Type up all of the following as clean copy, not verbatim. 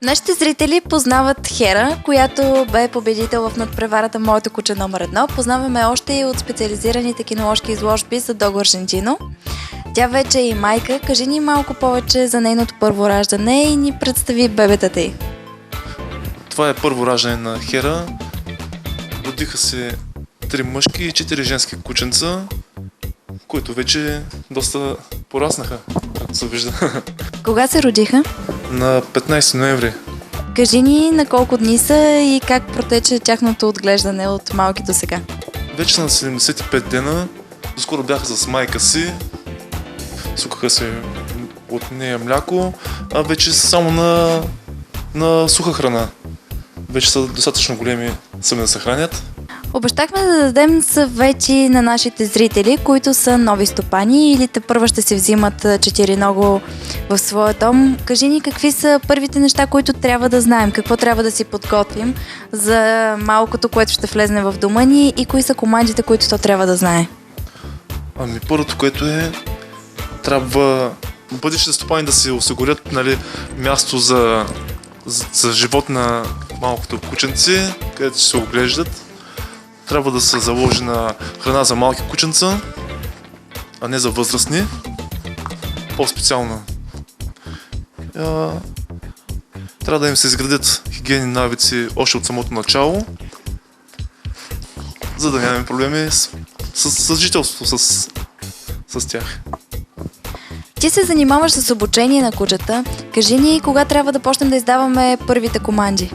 Нашите зрители познават Хера, която бе победител в надпреварата Моето куче номер 1. Познаваме още и от специализираните киноложки изложби за Дого Аржентино. Тя вече е и майка. Кажи ни малко повече за нейното първо раждане и ни представи бебетата й. Това е първо раждане на Хера. Родиха се 3 мъжки и 4 женски кученца, които вече доста пораснаха, както се вижда. Кога се родиха? На 15 ноември. Кажи ни на колко дни са и как протече тяхното отглеждане от малки до сега. Вече са на 75 дена. Доскоро бяха с майка си. Сукаха се от нея мляко, а вече са само на суха храна. Вече са достатъчно големи сами да се хранят. Обещахме да дадем съвети на нашите зрители, които са нови стопани или тепърва ще се взимат четириного в своя дом. Кажи ни какви са първите неща, които трябва да знаем, какво трябва да си подготвим за малкото, което ще влезне в дома ни и кои са командите, които то трябва да знае. Първото, което трябва бъдещите стопани да си осигурят място за живот на малкото кученце, където ще се оглеждат. Трябва да се заложи на храна за малки кученца, а не за възрастни. По-специално. Трябва да им се изградят хигиенни навици още от самото начало, за да нямаме проблеми с жителството с тях. Ти се занимаваш с обучение на кучета. Кажи ни кога трябва да почнем да издаваме първите команди.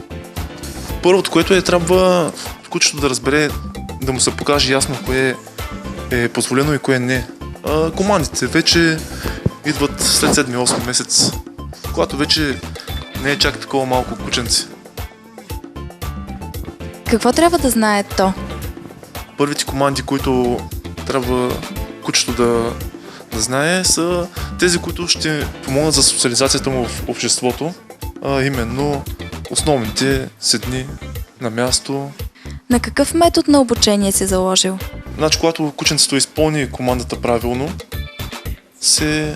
Първото, което трябва кучето да разбере, да му се покаже ясно кое е позволено и кое не. Командите вече идват след 7-8 месец, когато вече не е чак такова малко кученце. Какво трябва да знае то? Първите команди, които трябва кучето да знае, са тези, които ще помогнат за социализацията му в обществото, именно основните седни на място. На какъв метод на обучение си заложил? Значи, когато кученцето изпълни командата правилно, се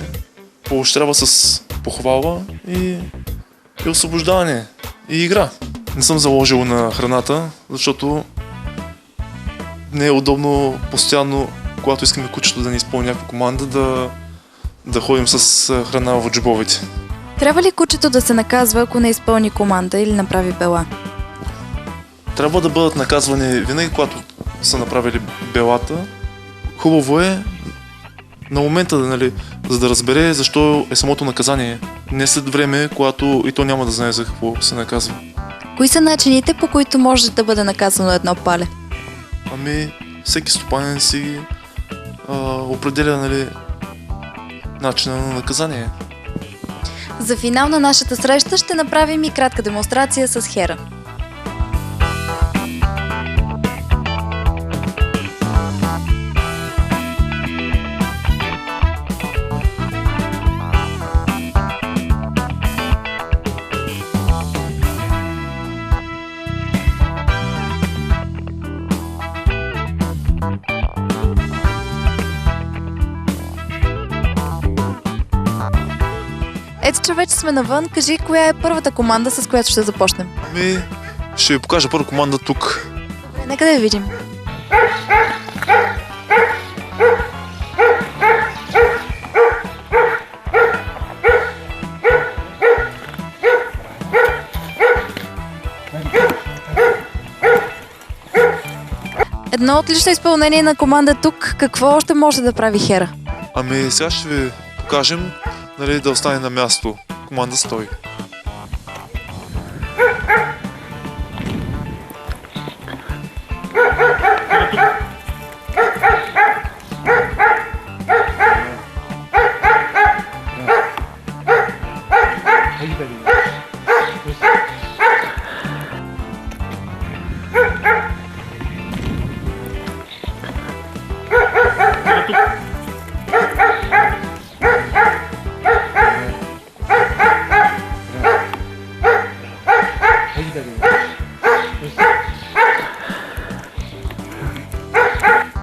поощрява с похвала и освобождаване и игра. Не съм заложил на храната, защото не е удобно постоянно, когато искаме кучето да ни изпълни някаква команда, да ходим с храна в джобовете. Трябва ли кучето да се наказва, ако не изпълни команда или направи бела? Трябва да бъдат наказвани винаги, когато са направили белата. Хубаво е на момента, за да разбере защо е самото наказание. Не след време, когато и то няма да знае за какво се наказва. Кои са начините, по които може да бъде наказано едно пале? Всеки стопанин си определя начина на наказание. За финал на нашата среща ще направим и кратка демонстрация с Хера. Ето, че вече сме навън. Кажи, коя е първата команда, с която ще започнем? Ще ви покажа първа команда тук. Нека да я видим. Едно отлично изпълнение на команда тук. Какво още може да прави Хера? Сега ще ви покажем да остане на място. Команда стой.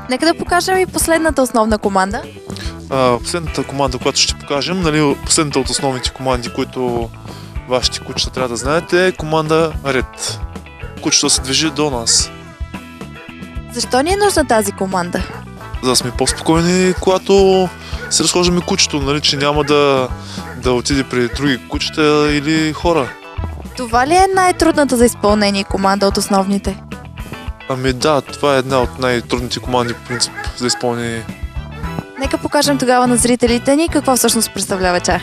Нека да покажем и последната основна команда. Последната команда, която ще покажем, последната от основните команди, които вашите кучета трябва да знаете, е команда ред. Кучето се движи до нас. Защо ни е нужна тази команда? За да сме по-спокойни, когато се разхождаме кучето, нали, че няма да отиде при други кучета или хора. Това ли е най-трудната за изпълнение команда от основните? Ами да, това е една от най-трудните команди по принцип за изпълнение. Нека покажем тогава на зрителите ни какво всъщност представлява тя.